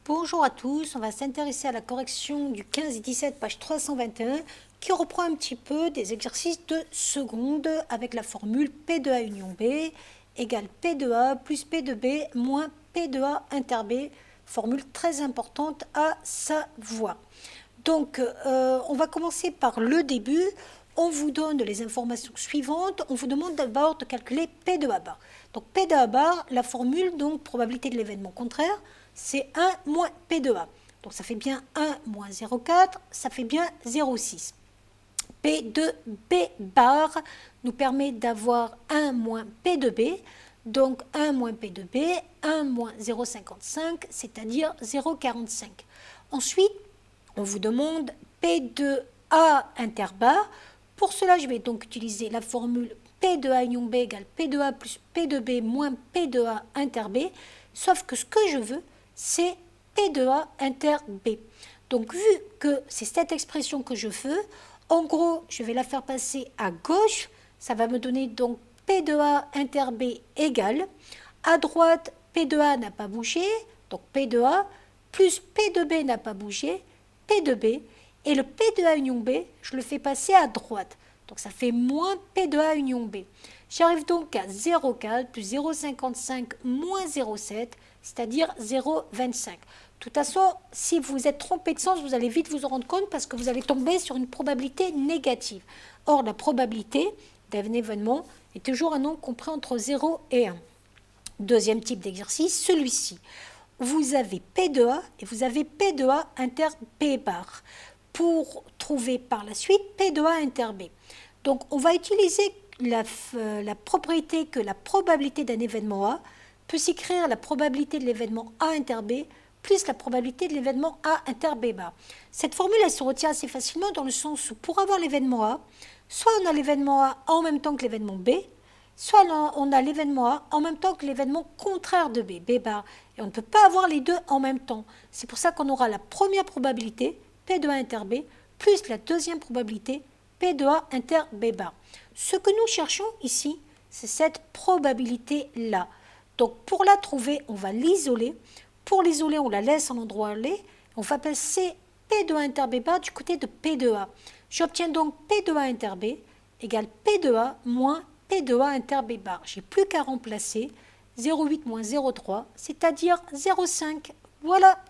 Bonjour à tous, on va s'intéresser à la correction du 15 et 17, page 321, qui reprend un petit peu des exercices de seconde avec la formule P de A union B égale P de A plus P de B moins P de A inter B, formule très importante à savoir. Donc, on va commencer par le début. On vous donne les informations suivantes. On vous demande d'abord de calculer P de A bar. Donc, P de A bar, la formule, donc probabilité de l'événement contraire, c'est 1 moins P de A. Donc, ça fait bien 1 moins 0,4, ça fait bien 0,6. P de B bar nous permet d'avoir 1 moins P de B. Donc 1 moins P de B, 1 moins 0,55, c'est-à-dire 0,45. Ensuite, on vous demande P de A interbar. Pour cela, je vais donc utiliser la formule P de A union B égale P de A plus P de B moins P de A inter B. Sauf que ce que je veux, c'est P de A inter B. Donc, vu que c'est cette expression que je veux, en gros, je vais la faire passer à gauche. Ça va me donner donc P de A inter B égale. À droite, P de A n'a pas bougé, donc P de A, plus P de B n'a pas bougé, P de B. Et le P de A union B, je le fais passer à droite. Donc ça fait moins P de A union B. J'arrive donc à 0,4 plus 0,55 moins 0,7, c'est-à-dire 0,25. De toute façon, si vous êtes trompé de sens, vous allez vite vous en rendre compte parce que vous allez tomber sur une probabilité négative. Or, la probabilité d'un événement est toujours un nombre compris entre 0 et 1. Deuxième type d'exercice, celui-ci. Vous avez P de A et vous avez P de A inter B bar. Pour trouver par la suite P de A inter B. Donc, on va utiliser la propriété que la probabilité d'un événement A peut s'écrire la probabilité de l'événement A inter B plus la probabilité de l'événement A inter B bar. Cette formule, elle se retient assez facilement dans le sens où pour avoir l'événement A, soit on a l'événement A en même temps que l'événement B, soit on a l'événement A en même temps que l'événement contraire de B, B bar. Et on ne peut pas avoir les deux en même temps. C'est pour ça qu'on aura la première probabilité, P de A inter B, plus la deuxième probabilité, P de A inter B bar. Ce que nous cherchons ici, c'est cette probabilité-là. Donc pour la trouver, on va l'isoler. Pour l'isoler, on la laisse en endroit aller. On va passer P de A inter B bar du côté de P de A. J'obtiens donc P de A inter B égale P de A moins P de A inter B bar. J'ai plus qu'à remplacer 0,8 moins 0,3, c'est-à-dire 0,5. Voilà.